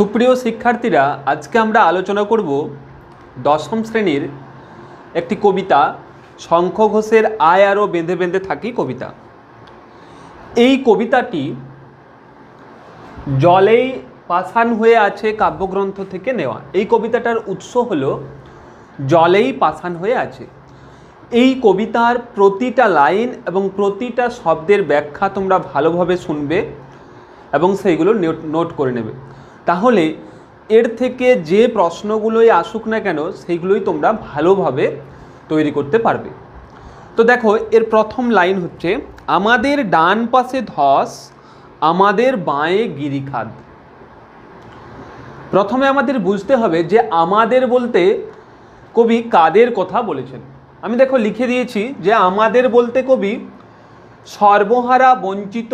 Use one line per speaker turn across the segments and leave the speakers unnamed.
সুপ্রিয় শিক্ষার্থীরা, আজকে আমরা আলোচনা করব দশম শ্রেণীর একটি কবিতা শঙ্খ ঘোষের আয় আরও বেঁধে বেঁধে থাকি কবিতা। এই কবিতাটি জলেই পাষাণ হয়ে আছে কাব্যগ্রন্থ থেকে নেওয়া। এই কবিতাটার উৎস হলো জলেই পাষাণ হয়ে আছে। এই কবিতার প্রতিটা লাইন এবং প্রতিটা শব্দের ব্যাখ্যা তোমরা ভালোভাবে শুনবে এবং সেইগুলো নোট করে নেবে। তাহলে এর থেকে যে প্রশ্নগুলোই আসুক না কেন সেইগুলোই তোমরা ভালোভাবে তৈরি করতে পারবে। তো দেখো, এর প্রথম লাইন হচ্ছে, আমাদের ডান পাশে ধস, আমাদের বাঁয়ে গিরিখাদ। প্রথমে আমাদের বুঝতে হবে যে আমাদের বলতে কবি কাদের কথা বলেছেন। আমি দেখো লিখে দিয়েছি যে আমাদের বলতে কবি সর্বহারা, বঞ্চিত,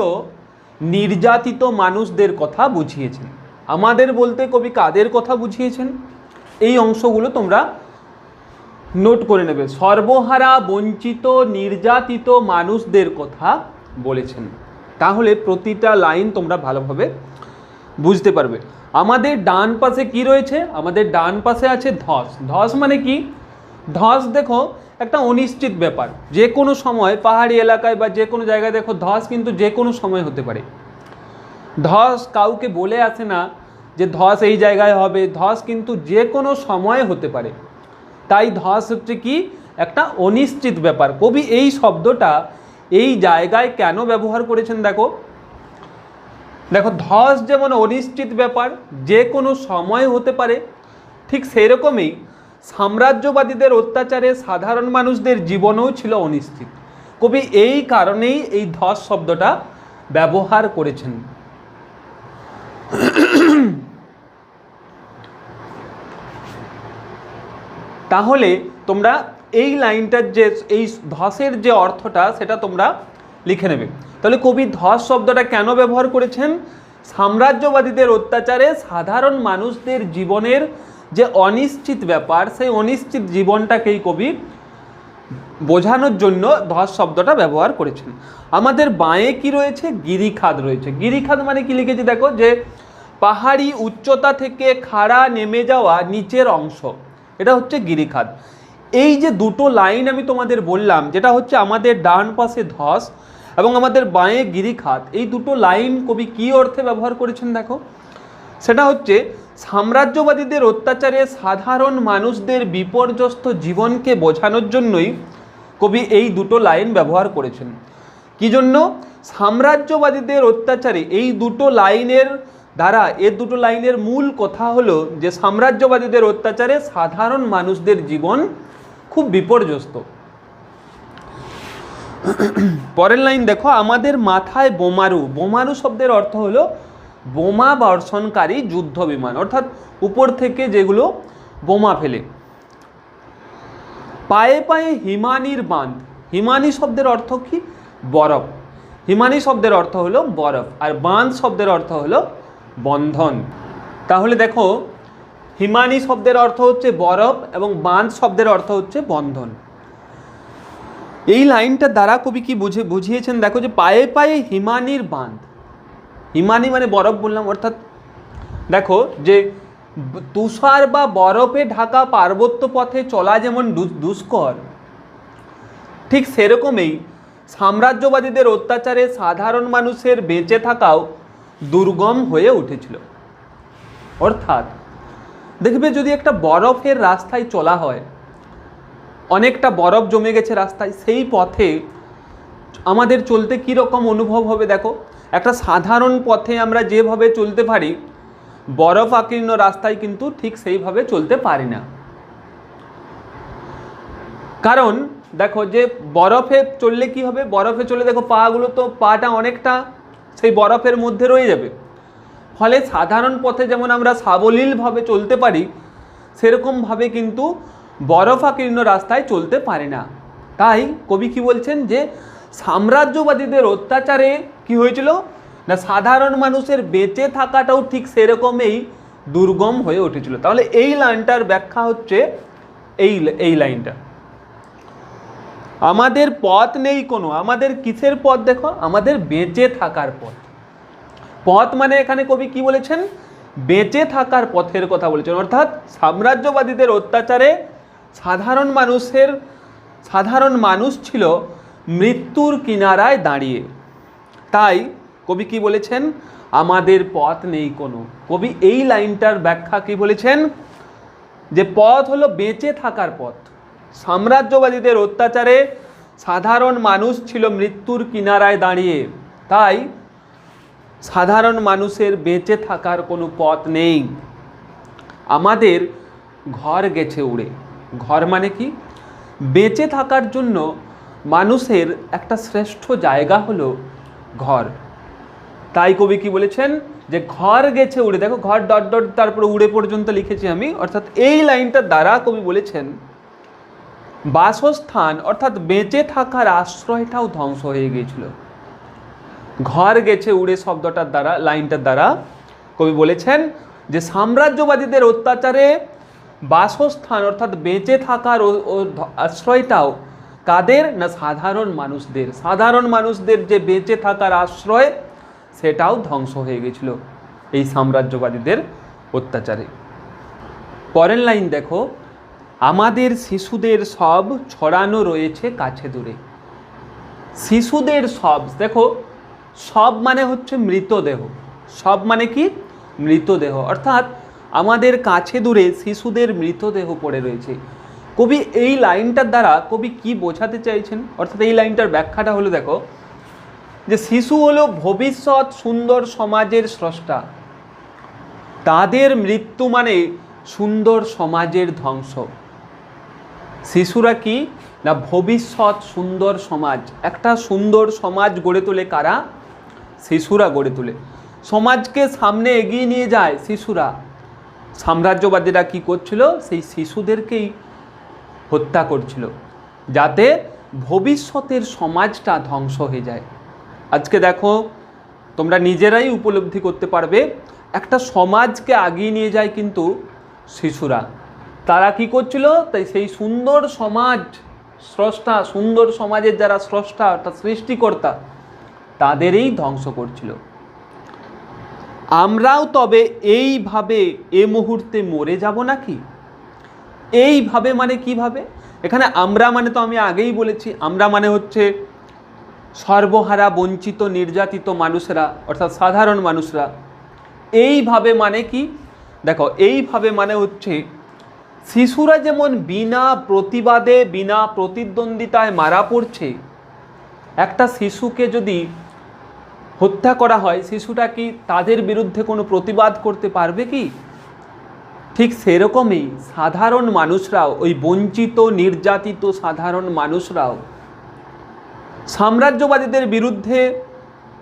নির্যাতিত মানুষদের কথা বুঝিয়েছেন। আমাদের বলতে কবি কাদের কথা বুঝিয়েছেন এই অংশগুলো তোমরা নোট করে নেবে। সর্বহারা, বঞ্চিত, নির্যাতিত মানুষদের কথা বলেছেন। তাহলে প্রতিটা লাইন তোমরা ভালোভাবে বুঝতে পারবে। আমাদের ডান পাশে কি রয়েছে? আমাদের ডান পাশে আছে ধস। ধস মানে কি? ধস দেখো একটা অনিশ্চিত ব্যাপার। যে কোনো সময় পাহাড়ি এলাকায় বা যে কোনো জায়গায় দেখো ধস কিন্তু যে কোনো সময় হতে পারে। ধস কাউকে বলে আসে না যে ধস এই জায়গায় হবে। ধস কিন্তু যে কোনো সময় হতে পারে। তাই ধস হচ্ছে কি একটা অনিশ্চিত ব্যাপার। কবি এই শব্দটা এই জায়গায় কেন ব্যবহার করেছেন দেখো। দেখো, ধস যেমন অনিশ্চিত ব্যাপার, যে কোনো সময় হতে পারে, ঠিক সেরকমই সাম্রাজ্যবাদীদের অত্যাচারে সাধারণ মানুষদের জীবনও ছিল অনিশ্চিত। কবি এই কারণেই এই ধস শব্দটা ব্যবহার করেছেন। তাহলে তোমরা এই লাইনটার যে এই ধসের যে অর্থটা সেটা তোমরা লিখে নেবে। তাহলে কবি ধস শব্দটা কেন ব্যবহার করেছেন? সাম্রাজ্যবাদীদের অত্যাচারে সাধারণ মানুষদের জীবনের যে অনিশ্চিত ব্যাপার, সেই অনিশ্চিত জীবনটাকেই কবি বোঝানোর জন্য ধস শব্দটা ব্যবহার করেছেন। আমাদের বাঁয়ে কি রয়েছে? গিরিখাদ রয়েছে। গিরিখাদ মানে কি লিখেছি দেখো, যে পাহাড়ি উচ্চতা থেকে খাড়া নেমে যাওয়া নিচের অংশ, এটা হচ্ছে গিরিখাদ। এই যে দুটো লাইন আমি তোমাদের বললাম, যেটা হচ্ছে আমাদের ডান পাশে ধস এবং আমাদের বাঁয়ে গিরিখাদ, এই দুটো লাইন কবি কী অর্থে ব্যবহার করেছেন দেখো। সেটা হচ্ছে সাম্রাজ্যবাদীদের অত্যাচারে সাধারণ মানুষদের বিপর্যস্ত জীবনকে বোঝানোর জন্যই কবি এই দুটো লাইন ব্যবহার করেছেন। কি জন্য? সাম্রাজ্যবাদীদের অত্যাচারে এই দুটো লাইনের দ্বারা, এর দুটো লাইনের মূল কথা হলো যে সাম্রাজ্যবাদীদের অত্যাচারে সাধারণ মানুষদের জীবন খুব বিপর্যস্ত। পরের লাইন দেখো, আমাদের মাথায় বোমারু। বোমারু শব্দের অর্থ হলো বোমা বর্ষণকারী যুদ্ধ বিমান, অর্থাৎ উপর থেকে যেগুলো বোমা ফেলে। পায়ে পায়ে হিমানির বাঁধ। হিমানি শব্দের অর্থ কি? বরফ। হিমানি শব্দের অর্থ হলো বরফ, আর বাঁধ শব্দের অর্থ হলো বন্ধন। তাহলে দেখো, হিমানি শব্দের অর্থ হচ্ছে বরফ এবং বাঁধ শব্দের অর্থ হচ্ছে বন্ধন। এই লাইনটা দ্বারা কবি কি বুঝিয়েছেন দেখো, যে পায়ে পায়ে হিমানির বাঁধ। হিমানি মানে বরফ বললাম, অর্থাৎ দেখো যে তুষার বা বরফে ঢাকা পার্বত্য পথে চলা যেমন দুষ্কর, ঠিক সেরকমই সাম্রাজ্যবাদীদের অত্যাচারে সাধারণ মানুষের বেঁচে থাকাও দুর্গম হয়ে উঠেছিল। অর্থাৎ দেখবে, যদি একটা বরফের রাস্তায় চলা হয়, অনেকটা বরফ জমে গেছে রাস্তায়, সেই পথে আমাদের চলতে কীরকম অনুভব হবে দেখো। একটা সাধারণ পথে আমরা যেভাবে চলতে পারি, বরফ আকীর্ণ রাস্তায় কিন্তু ঠিক সেইভাবে চলতে পারি না। কারণ দেখো, যে বরফে চললে কি হবে, বরফে চলে দেখো পাটা অনেকটা সেই বরফের মধ্যে রয়ে যাবে। ফলে সাধারণ পথে যেমন আমরা সাবলীলভাবে চলতে পারি, সেরকমভাবে কিন্তু বরফাকীর্ণ রাস্তায় চলতে পারে না। তাই কবি কি বলছেন, যে সাম্রাজ্যবাদীদের অত্যাচারে কি হয়েছিল না, সাধারণ মানুষের বেঁচে থাকাটাও ঠিক সেরকমই দুর্গম হয়ে উঠেছিল। তাহলে এই লাইনটার ব্যাখ্যা হচ্ছে এই লাইনটা, আমাদের পথ নেই কোনো। আমাদের কিসের পথ দেখো? আমাদের বেঁচে থাকার পথ। পথ মানে এখানে কবি কি বলেছেন, বেঁচে থাকার পথের কথা বলেছেন। অর্থাৎ সাম্রাজ্যবাদীদের অত্যাচারে সাধারণ মানুষ ছিল মৃত্যুর কিনারায় দাঁড়িয়ে। তাই কবি কি বলেছেন, আমাদের পথ নেই কোনো। কবি এই লাইনটার ব্যাখ্যা কি বলেছেন, যে পথ হলো বেঁচে থাকার পথ। সাম্রাজ্যবাদীদের অত্যাচারে সাধারণ মানুষ ছিল মৃত্যুর কিনারায় দাঁড়িয়ে, তাই সাধারণ মানুষের বেঁচে থাকার কোনো পথ নেই। আমাদের ঘর গেছে উড়ে। ঘর মানে কি, বেঁচে থাকার জন্য মানুষের একটা শ্রেষ্ঠ জায়গা হলো ঘর। তাই কবি কি বলেছেন, যে ঘর গেছে উড়ে। দেখো ঘর ডট ডট তারপরে উড়ে পর্যন্ত লিখেছি আমি। অর্থাৎ এই লাইনটার দ্বারা কবি বলেছেন বাসস্থান অর্থাৎ বেঁচে থাকার আশ্রয়টাও ধ্বংস হয়ে গিয়েছিল। ঘর গেছে উড়ে শব্দটার দ্বারা, লাইনটার দ্বারা কবি বলেছেন যে সাম্রাজ্যবাদীদের অত্যাচারে বাসস্থান অর্থাৎ বেঁচে থাকার আশ্রয়টাও কাদের না, সাধারণ মানুষদের। সাধারণ মানুষদের যে বেঁচে থাকার আশ্রয় সেটাও ধ্বংস হয়ে গেছিল এই সাম্রাজ্যবাদীদের অত্যাচারে। পরের লাইন দেখো, আমাদের শিশুদের সব ছড়ানো রয়েছে কাছে দূরে। শিশুদের সব, দেখো সব মানে হচ্ছে মৃতদেহ। সব মানে কি, মৃতদেহ। অর্থাৎ আমাদের কাছে দূরে শিশুদের মৃতদেহ পড়ে রয়েছে। কবি এই লাইনটার দ্বারা কবি কি বোঝাতে চাইছেন, অর্থাৎ এই লাইনটার ব্যাখ্যাটা হলো, দেখো যে শিশু হলো ভবিষ্যৎ সুন্দর সমাজের স্রষ্টা। তাদের মৃত্যু মানে সুন্দর সমাজের ধ্বংস। শিশুরা কি না, ভবিষ্যৎ সুন্দর সমাজ। একটা সুন্দর সমাজ গড়ে তোলে কারা, শিশুরা গড়ে তোলে। সমাজকে সামনে এগিয়ে নিয়ে যায় শিশুরা। সাম্রাজ্যবাদীরা কি করছিল, সেই শিশুদেরকেই হত্যা করছিল, যাতে ভবিষ্যতের সমাজটা ধ্বংস হয়ে যায়। আজকে দেখো তোমরা নিজেরাই উপলব্ধি করতে পারবে, একটা সমাজকে আগিয়ে নিয়ে যায় কিন্তু শিশুরা। তারা কি করছিল, তাই সেই সুন্দর সমাজ স্রষ্টা, সুন্দর সমাজের যারা স্রষ্টা অর্থাৎ সৃষ্টিকর্তা, তাদেরই ধ্বংস করছিল। আমরাও তবে এইভাবে এ মুহূর্তে মরে যাব নাকি। এইভাবে মানে কিভাবে, এখানে আমরা মানে তো আমি আগেই বলেছি, আমরা মানে হচ্ছে সর্বহারা বঞ্চিত নির্যাতিত মানুষরা অর্থাৎ সাধারণ মানুষরা। এইভাবে মানে কি, দেখো এইভাবে মানে হচ্ছে শিশুরা যেমন বিনা প্রতিবাদে বিনা প্রতিদ্বন্দ্বিতায় মারা পড়ছে। একটা শিশুকে যদি হত্যা করা হয়, শিশুটা কি তাদের বিরুদ্ধে কোনো প্রতিবাদ করতে পারবে কি? ঠিক সেরকমই সাধারণ মানুষরাও, ওই বঞ্চিত নির্যাতিত সাধারণ মানুষরাও সাম্রাজ্যবাদীদের বিরুদ্ধে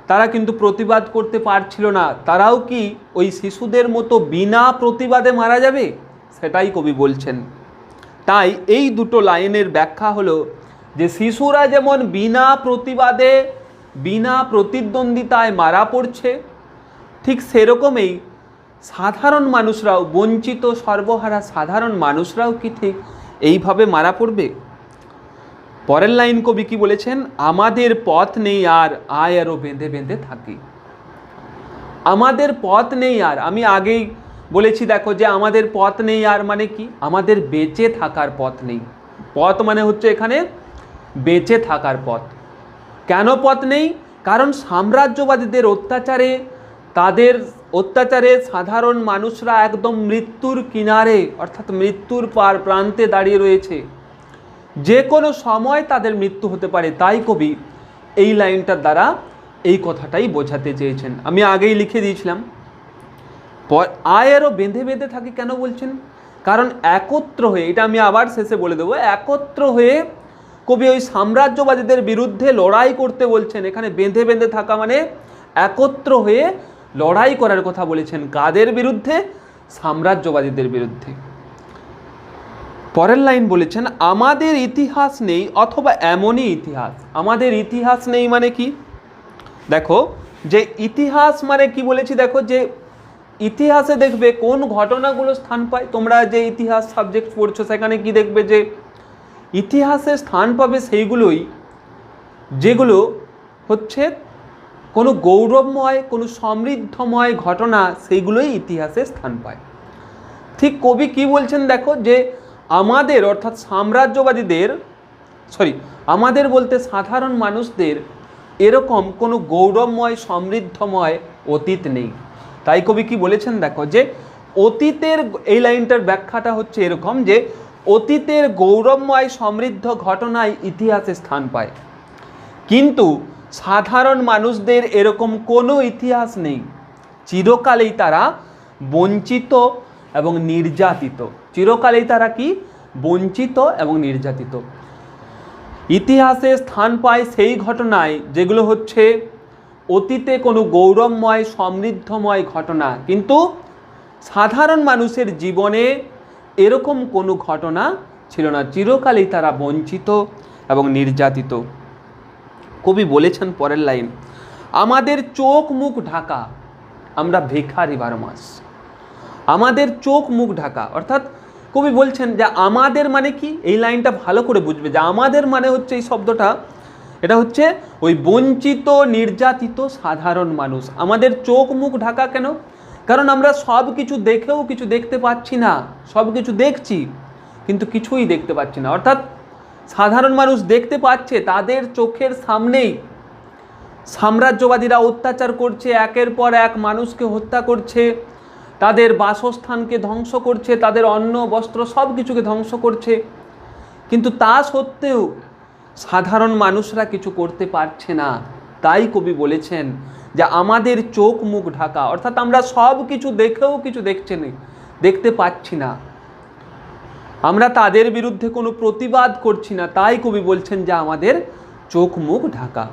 তারা কিন্তু প্রতিবাদ করতে পারছিল না। তারাও কি ওই শিশুদের মতো বিনা প্রতিবাদে মারা যাবে, সেটাই কবি বলছেন। তাই এই দুটো লাইনের ব্যাখ্যা হলো যে শিশুরা যেমন বিনা প্রতিবাদে বিনা প্রতিদ্বন্দ্বিতায় মারা পড়ছে, ঠিক সেরকমই সাধারণ মানুষরাও, বঞ্চিত সর্বহারা সাধারণ মানুষরাও কি ঠিক এইভাবে মারা পড়বে। পরের লাইন কবি কি বলেছেন, আমাদের পথ নেই আর, আয় আরো বেঁধে বেঁধে থাকি। আমাদের পথ নেই আর, আমি আগেই বলেছি দেখো যে আমাদের পথ নেই আর মানে কি, আমাদের বেঁচে থাকার পথ নেই। পথ মানে হচ্ছে এখানে বেঁচে থাকার পথ। কেন পথ নেই, কারণ সাম্রাজ্যবাদীদের অত্যাচারে, তাদের অত্যাচারে সাধারণ মানুষরা একদম মৃত্যুর কিনারে অর্থাৎ মৃত্যুর প্রান্তে দাঁড়িয়ে রয়েছে। যে কোনো সময় তাদের মৃত্যু হতে পারে। তাই কবি এই লাইনটার দ্বারা এই কথাটাই বোঝাতে চেয়েছেন। আমি আগেই লিখে দিয়েছিলাম। আয় আরও বেঁধে বেঁধে থাকি কেন বলছেন, কারণ একত্র হয়ে, এটা আমি আবার শেষে বলে দেবো, একত্র হয়ে কবি ওই সাম্রাজ্যবাদীদের বিরুদ্ধে লড়াই করতে বলছেন। এখানে বেঁধে বেঁধে থাকা মানে একত্র হয়ে লড়াই করার কথা বলেছেন। কাদের বিরুদ্ধে, সাম্রাজ্যবাদীদের বিরুদ্ধে। পরের লাইন বলেছেন, আমাদের ইতিহাস নেই অথবা এমনই ইতিহাস। আমাদের ইতিহাস নেই মানে কি, দেখো যে ইতিহাস মানে কি বলেছি, দেখো যে ইতিহাসে দেখবে কোন ঘটনাগুলো স্থান পায়। তোমরা যে ইতিহাস সাবজেক্ট পড়ছো সেখানে কি দেখবে যে ইতিহাসে স্থান পাবে সেইগুলোই যেগুলো হচ্ছে কোনো গৌরবময়, কোনো সমৃদ্ধময় ঘটনা সেইগুলোই ইতিহাসে স্থান পায়। ঠিক কবি কি বলছেন দেখো, যে আমাদের অর্থাৎ সাম্রাজ্যবাদীদের আমাদের বলতে সাধারণ মানুষদের এরকম কোনো গৌরবময় সমৃদ্ধময় অতীত নেই। তাই কবি কি বলেছেন দেখো, যে অতীতের, এই লাইনটার ব্যাখ্যাটা হচ্ছে এরকম, যে অতীতের গৌরবময় সমৃদ্ধ ঘটনায় ইতিহাসে স্থান পায়, কিন্তু সাধারণ মানুষদের এরকম কোনো ইতিহাস নেই। চিরকালেই তারা বঞ্চিত এবং নির্যাতিত। চিরকালেই তারা কি? বঞ্চিত এবং নির্যাতিত। ইতিহাসে স্থান পায় সেই ঘটনায় যেগুলো হচ্ছে অতীতে কোনো গৌরবময় সমৃদ্ধময় ঘটনা, কিন্তু সাধারণ মানুষের জীবনে এরকম কোনো ঘটনা ছিল না। চিরকালেই তারা বঞ্চিত এবং নির্যাতিত। কবি বলেছেন পরের লাইন, আমাদের চোখ মুখ ঢাকা, আমরা ভিখারি 12 মাস। আমাদের চোখ মুখ ঢাকা, অর্থাৎ কবি বলছেন যে আমাদের মানে কি, এই লাইনটা ভালো করে বুঝবে, যে আমাদের মানে হচ্ছে এই শব্দটা, এটা হচ্ছে ওই বঞ্চিত নির্যাতিত সাধারণ মানুষ। আমাদের চোখ মুখ ঢাকা কেন? কারণ আমরা সব কিছু দেখেও কিছু দেখতে পাচ্ছি না। সব কিছু দেখছি কিন্তু কিছুই দেখতে পাচ্ছি না। অর্থাৎ সাধারণ মানুষ দেখতে পাচ্ছে তাদের চোখের সামনেই সাম্রাজ্যবাদীরা অত্যাচার করছে, একের পর এক মানুষকে হত্যা করছে, তাদের বাসস্থানকে ধ্বংস করছে, তাদের অন্ন বস্ত্র সব কিছুকে ধ্বংস করছে, কিন্তু তা সত্ত্বেও সাধারণ মানুষরা কিছু করতে পারছে না। তাই কবি বলেছেন যে আমাদের চোখ মুখ ঢাকা, অর্থাৎ আমরা সব কিছু দেখেও কিছু দেখতে পাচ্ছি না। আমরা তাদের বিরুদ্ধে কোনো প্রতিবাদ করছি না। তাই কবি বলছেন যে আমাদের চোখ মুখ ঢাকা।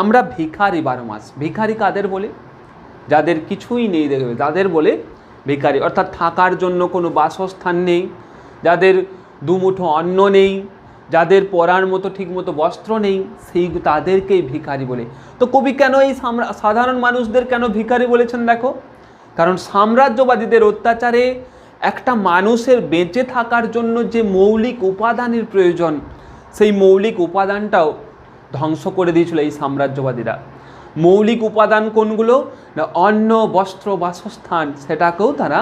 আমরা ভিখারি 12 মাস। ভিখারি কাদের বলে? যাদের কিছুই নেই, দেখবে তাদের বলে ভিখারি। অর্থাৎ থাকার জন্য কোনো বাসস্থান নেই, যাদের দুমুঠো অন্ন নেই, যাদের পরার মতো ঠিকমতো বস্ত্র নেই, সেই তাদেরকেই ভিখারি বলে। তো কবি কেন এই সাধারণ মানুষদের কেন ভিখারি বলেছেন দেখো, কারণ সাম্রাজ্যবাদীদের অত্যাচারে একটা মানুষের বেঁচে থাকার জন্য যে মৌলিক উপাদানের প্রয়োজন, সেই মৌলিক উপাদানটাও ধ্বংস করে দিয়েছিল এই সাম্রাজ্যবাদীরা। মৌলিক উপাদান কোনগুলো? না অন্ন বস্ত্র বাসস্থান, সেটাকেও তারা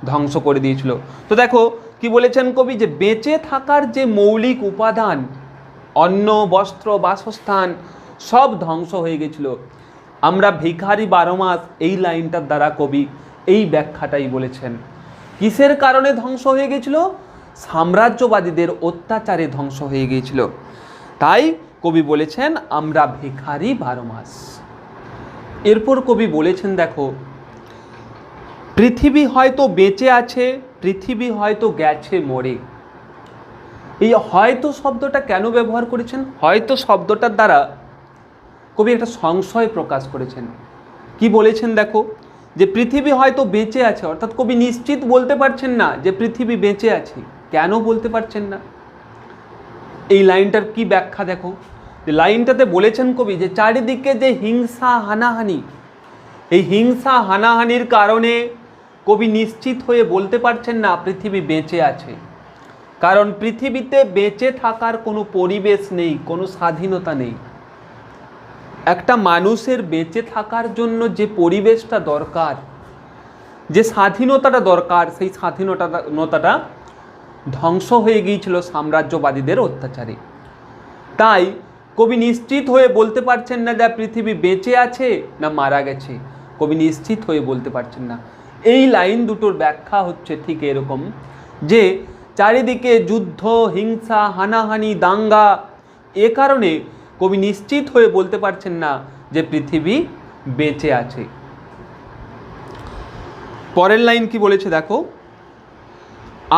ধ্বংস করে দিয়েছিল। তো দেখো কি বলেছেন কবি, যে বেঁচে থাকার যে মৌলিক উপাদান অন্ন বস্ত্র বাসস্থান সব ধ্বংস হয়ে গেছিল। আমরা ভিখারি 12 মাস, এই লাইনটার দ্বারা কবি এই ব্যাখ্যাটাই বলেছেন। কিসের কারণে ধ্বংস হয়ে গেছিল? সাম্রাজ্যবাদীদের অত্যাচারে ধ্বংস হয়ে গিয়েছিল। তাই কবি বলেছেন আমরা ভিখারি 12 মাস। এরপর কবি বলেছেন দেখো, পৃথিবী হয়তো বেঁচে আছে, পৃথিবী হয়তো গেছে মরে। এই হয়তো শব্দটা কেন ব্যবহার করেছেন? হয়তো শব্দটার দ্বারা কবি একটা সংশয় প্রকাশ করেছেন। কি বলেছেন দেখো, যে পৃথিবী হয়তো বেঁচে আছে, অর্থাৎ কবি নিশ্চিত বলতে পারছেন না যে পৃথিবী বেঁচে আছে। কেন বলতে পারছেন না? এই লাইনটার কি ব্যাখ্যা দেখো, যে লাইনটাতে বলেছেন কবি যে চারিদিকে যে হিংসা হানাহানি, এই হিংসা হানাহানির কারণে কবি নিশ্চিত হয়ে বলতে পারছেন না পৃথিবী বেঁচে আছে। কারণ পৃথিবীতে বেঁচে থাকার কোনো পরিবেশ নেই, কোনো স্বাধীনতা নেই। একটা মানুষের বেঁচে থাকার জন্য যে পরিবেশটা দরকার, যে স্বাধীনতাটা দরকার, সেই স্বাধীনতাটা ধ্বংস হয়ে গিয়েছিল সাম্রাজ্যবাদীদের অত্যাচারে। তাই কবি নিশ্চিত হয়ে বলতে পারছেন না যে পৃথিবী বেঁচে আছে না মারা গেছে। কবি নিশ্চিত হয়ে বলতে পারছেন না। এই লাইন দুটোর ব্যাখ্যা হচ্ছে ঠিক এরকম, যে চারিদিকে যুদ্ধ হিংসা হানাহানি দাঙ্গা, এ কারণে কবি নিশ্চিত হয়ে বলতে পারছেন না যে পৃথিবী বেঁচে আছে। পরের লাইন কি বলেছে দেখো,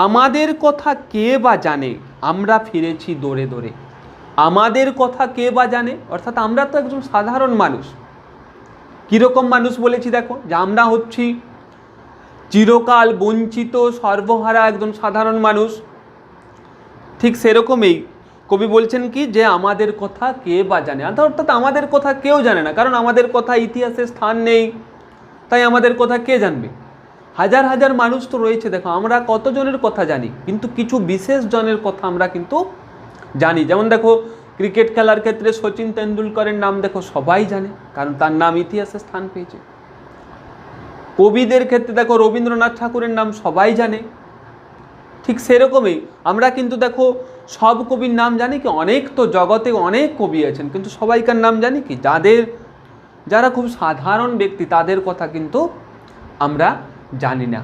আমাদের কথা কে বা জানে, আমরা ফিরেছি দৌড়ে দৌড়ে। আমাদের কথা কে বা জানে, অর্থাৎ আমরা তো একজন সাধারণ মানুষ। কীরকম মানুষ বলেছি দেখো, যে আমরা হচ্ছি চিরকাল বঞ্চিত সর্বহারা একজন সাধারণ মানুষ। ঠিক সেরকমই কবি বলছেন কি, যে আমাদের কথা কে বা জানে, অর্থাৎ আমাদের কথা কেউ জানে না, কারণ আমাদের কথা ইতিহাসে স্থান নেই। তাই আমাদের কথা কে জানবে? হাজার হাজার মানুষ তো রয়েছে, দেখো আমরা কতজনের কথা জানি, কিন্তু কিছু বিশেষ জনের কথা আমরা কিন্তু জানি। যেমন দেখো ক্রিকেট খেলার ক্ষেত্রে সচিন তেন্ডুলকরের নাম দেখো সবাই জানে, কারণ তার নাম ইতিহাসে স্থান পেয়েছে। কবিদের ক্ষেত্রে দেখো রবীন্দ্রনাথ ঠাকুরের নাম সবাই জানে। ঠিক সেরকমই আমরা কিন্তু দেখো সব কবির নাম জানি কি? অনেক তো জগতে অনেক কবি আছেন, কিন্তু সবাইকার নাম জানি কি? যারা খুব সাধারণ ব্যক্তি তাদের কথা কিন্তু আমরা জানি না।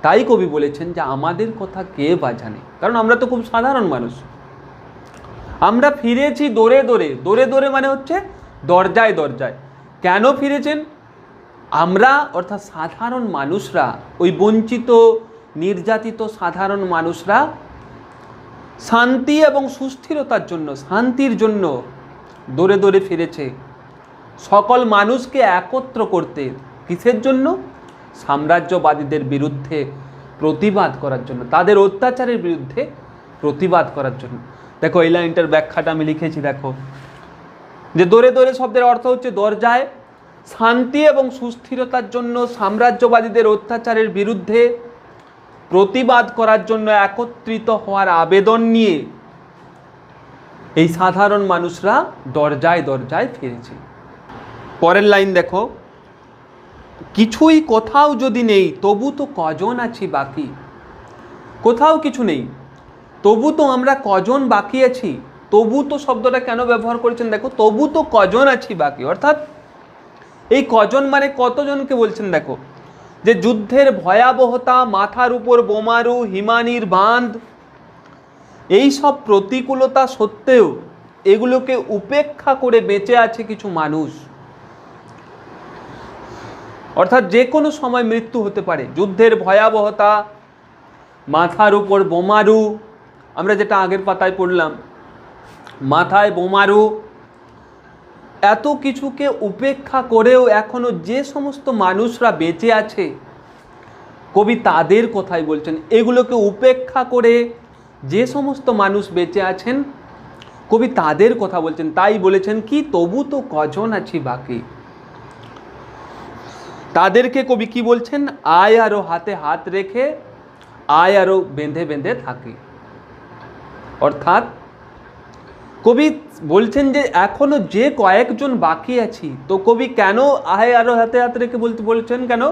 তাই কবি বলেছেন যে আমাদের কথা কে বা জানে, কারণ আমরা তো খুব সাধারণ মানুষ। আমরা ফিরেছি দৌড়ে দৌড়ে, দৌড়ে দৌড়ে মানে হচ্ছে দরজায় দরজায়। কেন ফিরেছেন? আমরা অর্থাৎ সাধারণ মানুষরা, ওই বঞ্চিত নির্যাতিত সাধারণ মানুষরা শান্তি এবং সুস্থিরতার জন্য, শান্তির জন্য দৌড়ে দৌড়ে ফিরেছে। সকল মানুষকে একত্র করতে, কিসের জন্য? সাম্রাজ্যবাদীদের বিরুদ্ধে প্রতিবাদ করার জন্য, তাদের অত্যাচারের বিরুদ্ধে প্রতিবাদ করার জন্য। দেখো এই লাইনটার ব্যাখ্যাটা আমি লিখেছি, দেখো যে দৌড়ে দৌড়ে শব্দের অর্থ হচ্ছে দরজায়, শান্তি এবং সুস্থিরতার জন্য, সাম্রাজ্যবাদীদের অত্যাচারের বিরুদ্ধে প্রতিবাদ করার জন্য একত্রিত হওয়ার আবেদন নিয়ে এই সাধারণ মানুষরা দরজায় দরজায় ফিরেছে। পরের লাইন দেখো, কিছুই কোথাও যদি নেই তবু তো কজন আছি বাকি। কোথাও কিছু নেই, তবু তো আমরা কজন বাকি আছি। তবু তো শব্দটা কেন ব্যবহার করেছেন দেখো, তবু তো কজন আছি বাকি, অর্থাৎ এই কজন মানে কতজনকে বলছেন দেখো, যে যুদ্ধের ভয়াবহতা, মাথার উপর বোমারু, হিমানির বাঁধ, এই সব প্রতিকূলতা সত্ত্বেও এগুলোকে উপেক্ষা করে বেঁচে আছে কিছু মানুষ। অর্থাৎ যে কোনো সময় মৃত্যু হতে পারে। যুদ্ধের ভয়াবহতা, মাথার উপর বোমারু, আমরা যেটা আগের পাতায় পড়লাম, মাথায় বোমারু, এত কিছুকে উপেক্ষা করেও এখনো যে সমস্ত মানুষরা বেঁচে আছে, কবি তাদের কথাই বলছেন। এগুলোকে উপেক্ষা করে যে সমস্ত মানুষ বেঁচে আছেন, কবি তাদের কথা বলছেন। তাই বলেছেন কি, তবু তো কজন আছি বাকি। তাদেরকে কবি কি বলছেন? আয় আরো হাতে হাত রেখে, আয় আরো বেঁধে বেঁধে থাকি। অর্থাৎ কবি বলছেন যে এখনো যে কয়েকজন বাকি আছি, তো কবি কেন আয় আরো হাতে হাত রেখে বলছেন কেন?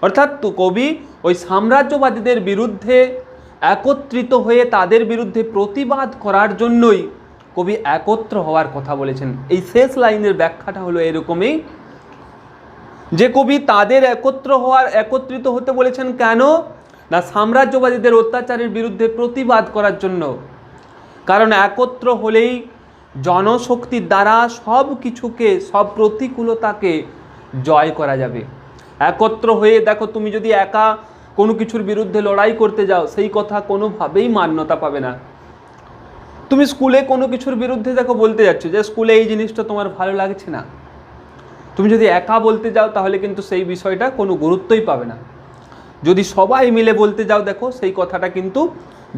অর্থাৎ তো কবি ওই সাম্রাজ্যবাদীদের বিরুদ্ধে একত্রিত হয়ে তাদের বিরুদ্ধে প্রতিবাদ করার জন্যই কবি একত্র হওয়ার কথা বলেছেন। এই শেষ লাইনের ব্যাখ্যাটা হলো এরকমই, যে কবি তাদের একত্রিত হতে বলেছেন কেন না, সাম্রাজ্যবাদীদের অত্যাচারের বিরুদ্ধে প্রতিবাদ করার জন্য। কারণ একত্র হলেই জনশক্তির দ্বারা সব কিছুকে, সব প্রতিকূলতাকে জয় করা যাবে। একত্র হয়ে দেখো, তুমি যদি একা কোনো কিছুর বিরুদ্ধে লড়াই করতে যাও, সেই কথা কোনোভাবেই মান্যতা পাবে না। তুমি স্কুলে কোনো কিছুর বিরুদ্ধে দেখো বলতে যাচ্ছ যে স্কুলে এই জিনিসটা তোমার ভালো লাগছে না, তুমি যদি একা বলতে যাও তাহলে কিন্তু সেই বিষয়টা কোনো গুরুত্বই পাবে না। যদি সবাই মিলে বলতে যাও, দেখো সেই কথাটা কিন্তু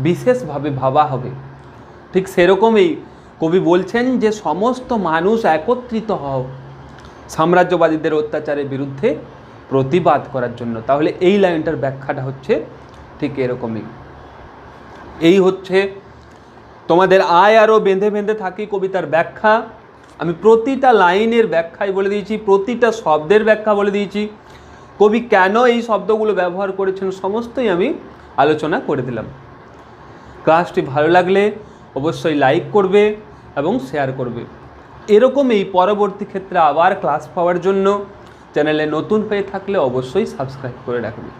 বিশেষভাবে ভাবা হবে। ঠিক সেরকমই কবি বলছেন যে সমস্ত মানুষ একত্রিত হও সাম্রাজ্যবাদীদের অত্যাচারের বিরুদ্ধে প্রতিবাদ করার জন্য। তাহলে এই লাইনটার ব্যাখ্যাটা হচ্ছে ঠিক এরকমই। এই হচ্ছে তোমাদের আয় আরও বেঁধে বেঁধে থাকি কবিতার ব্যাখ্যা। আমি প্রতিটা লাইনের ব্যাখ্যাই বলে দিয়েছি, প্রতিটা শব্দের ব্যাখ্যা বলে দিয়েছি, কবি কেন এই শব্দগুলো ব্যবহার করেছেন সমস্তই আমি আলোচনা করে দিলাম। ক্লাসটি ভালো লাগলে অবশ্যই লাইক করবে এবং শেয়ার করবে। এরকমই পরবর্তী ক্ষেত্রে আবার ক্লাস পাওয়ার জন্য চ্যানেলে নতুন হয়ে থাকলে অবশ্যই সাবস্ক্রাইব করে রাখবে।